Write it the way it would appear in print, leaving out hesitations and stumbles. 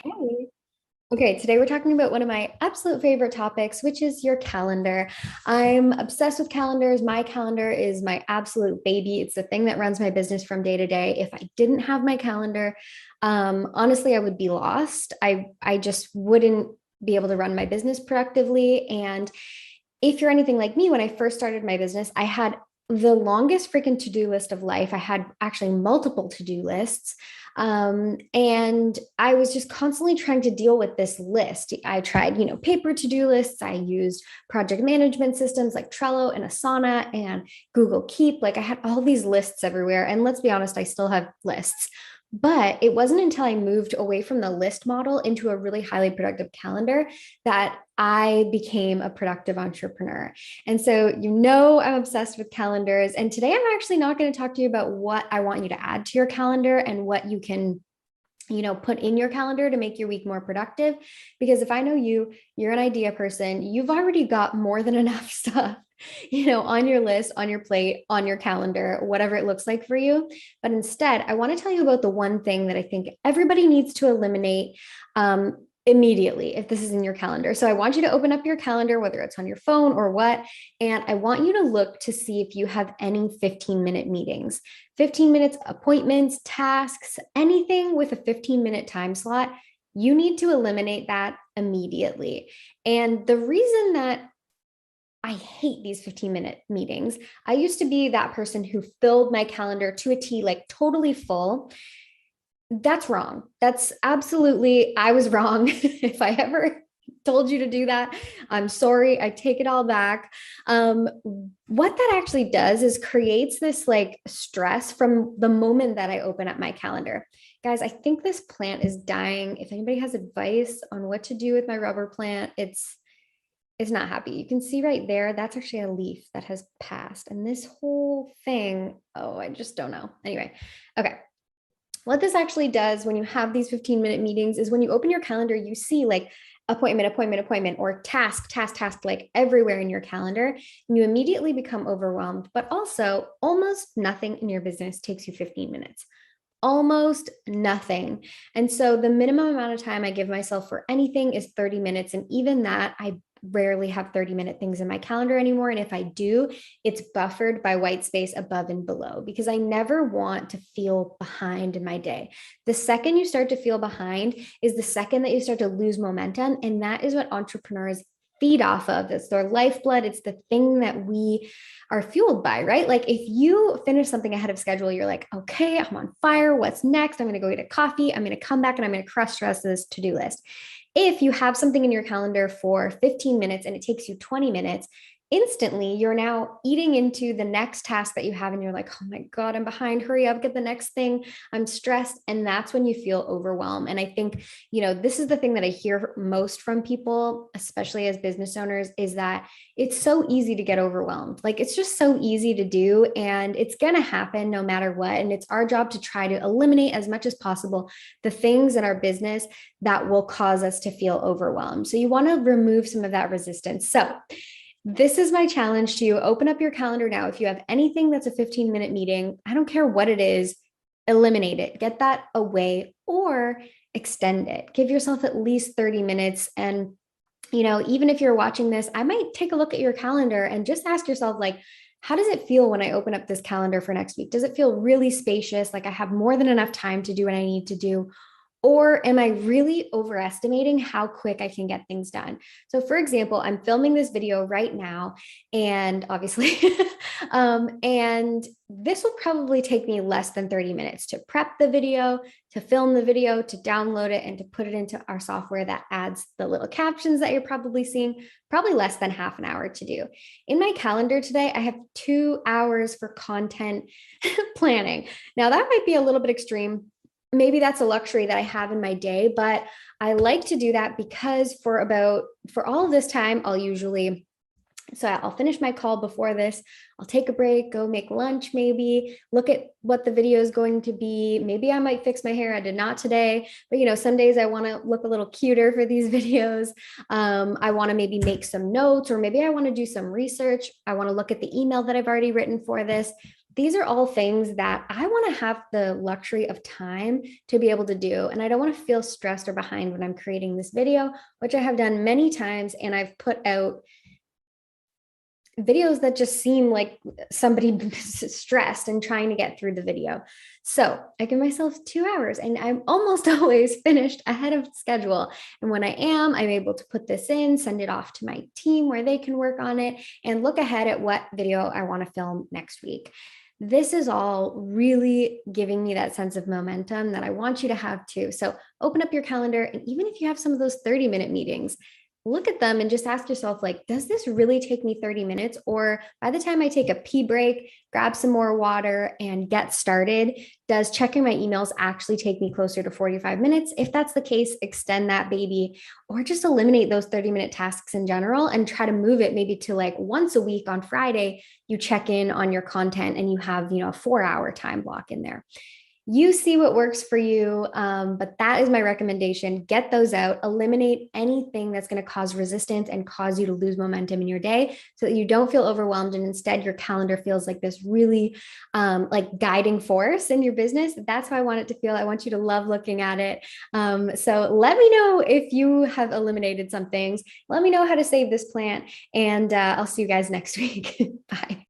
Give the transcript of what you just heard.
Hey. Okay, today we're talking about one of my absolute favorite topics, which is your calendar. I'm obsessed with calendars. My calendar is my absolute baby. It's the thing that runs my business from day to day. If I didn't have my calendar, honestly, I would be lost. I just wouldn't be able to run my business productively. And if you're anything like me, when I first started my business, I had the longest freaking to-do list of life. I had actually multiple to-do lists. And I was just constantly trying to deal with this list. I tried, paper to-do lists. I used project management systems like Trello and Asana and Google Keep. Like I had all these lists everywhere. And let's be honest, I still have lists. But it wasn't until I moved away from the list model into a really highly productive calendar that I became a productive entrepreneur. And so, I'm obsessed with calendars. And today I'm actually not going to talk to you about what I want you to add to your calendar and what you can put in your calendar to make your week more productive. Because if I know you, you're an idea person, you've already got more than enough stuff, on your list, on your plate, on your calendar, whatever it looks like for you. But instead, I want to tell you about the one thing that I think everybody needs to eliminate immediately if this is in your calendar. So I want you to open up your calendar, whether it's on your phone or what, and I want you to look to see if you have any 15-minute meetings, 15 minutes appointments, tasks, anything with a 15-minute time slot. You need to eliminate that immediately. And the reason that I hate these 15-minute meetings, I used to be that person who filled my calendar to a T, like totally full. That's wrong. That's absolutely, I was wrong. If I ever told you to do that, I'm sorry. I take it all back. What that actually does is creates this like stress from the moment that I open up my calendar. Guys, I think this plant is dying. If anybody has advice on what to do with my rubber plant, it's not happy. You can see right there, that's actually a leaf that has passed. And this whole thing, oh, I just don't know. Anyway, okay. What this actually does when you have these 15-minute meetings is when you open your calendar, you see like appointment, appointment, appointment, or task, task, task, like everywhere in your calendar. And you immediately become overwhelmed. But also, almost nothing in your business takes you 15 minutes. Almost nothing. And so the minimum amount of time I give myself for anything is 30 minutes. And even that, I rarely have 30-minute things in my calendar anymore. And if I do, it's buffered by white space above and below because I never want to feel behind in my day. The second you start to feel behind is the second that you start to lose momentum. And that is what entrepreneurs feed off of. It's their lifeblood. It's the thing that we are fueled by, right? Like if you finish something ahead of schedule, you're like, okay, I'm on fire. What's next? I'm going to go get a coffee. I'm going to come back and I'm going to crush the rest of this to-do list. If you have something in your calendar for 15 minutes and it takes you 20 minutes, instantly you're now eating into the next task that you have and you're like, oh my god, I'm behind, hurry up, get the next thing, I'm stressed. And that's when you feel overwhelmed. And I think this is the thing that I hear most from people, especially as business owners, is that it's so easy to get overwhelmed. Like it's just so easy to do and it's going to happen no matter what. And it's our job to try to eliminate as much as possible the things in our business that will cause us to feel overwhelmed. So you want to remove some of that resistance. So this is my challenge to you. Open up your calendar now. If you have anything that's a 15-minute meeting, I don't care what it is, eliminate it, get that away or extend it. Give yourself at least 30 minutes. And, even if you're watching this, I might take a look at your calendar and just ask yourself, like, how does it feel when I open up this calendar for next week? Does it feel really spacious? Like I have more than enough time to do what I need to do? Or am I really overestimating how quick I can get things done? So, for example, I'm filming this video right now, and obviously, and this will probably take me less than 30 minutes to prep the video, to film the video, to download it, and to put it into our software that adds the little captions that you're probably seeing, probably less than half an hour to do. In my calendar today, I have 2 hours for content planning. Now, that might be a little bit extreme. Maybe that's a luxury that I have in my day, but I like to do that because for all of this time, I'll finish my call before this. I'll take a break, go make lunch, maybe look at what the video is going to be. Maybe I might fix my hair. I did not today, but some days I want to look a little cuter for these videos. I want to maybe make some notes, or maybe I want to do some research. I want to look at the email that I've already written for this. These are all things that I want to have the luxury of time to be able to do. And I don't want to feel stressed or behind when I'm creating this video, which I have done many times. And I've put out videos that just seem like somebody stressed and trying to get through the video. So I give myself 2 hours and I'm almost always finished ahead of schedule. And when I am, I'm able to put this in, send it off to my team where they can work on it and look ahead at what video I want to film next week. This is all really giving me that sense of momentum that I want you to have too. So open up your calendar. And even if you have some of those 30-minute meetings, look at them and just ask yourself, like, does this really take me 30 minutes? Or by the time I take a pee break, grab some more water and get started, does checking my emails actually take me closer to 45 minutes? If that's the case, extend that baby or just eliminate those 30-minute tasks in general and try to move it maybe to like once a week on Friday, you check in on your content and you have, a 4-hour time block in there. You see what works for you. But that is my recommendation. Get those out, eliminate anything that's going to cause resistance and cause you to lose momentum in your day so that you don't feel overwhelmed. And instead, your calendar feels like this really like guiding force in your business. That's how I want it to feel. I want you to love looking at it. So let me know if you have eliminated some things. Let me know how to save this plant. And I'll see you guys next week. Bye.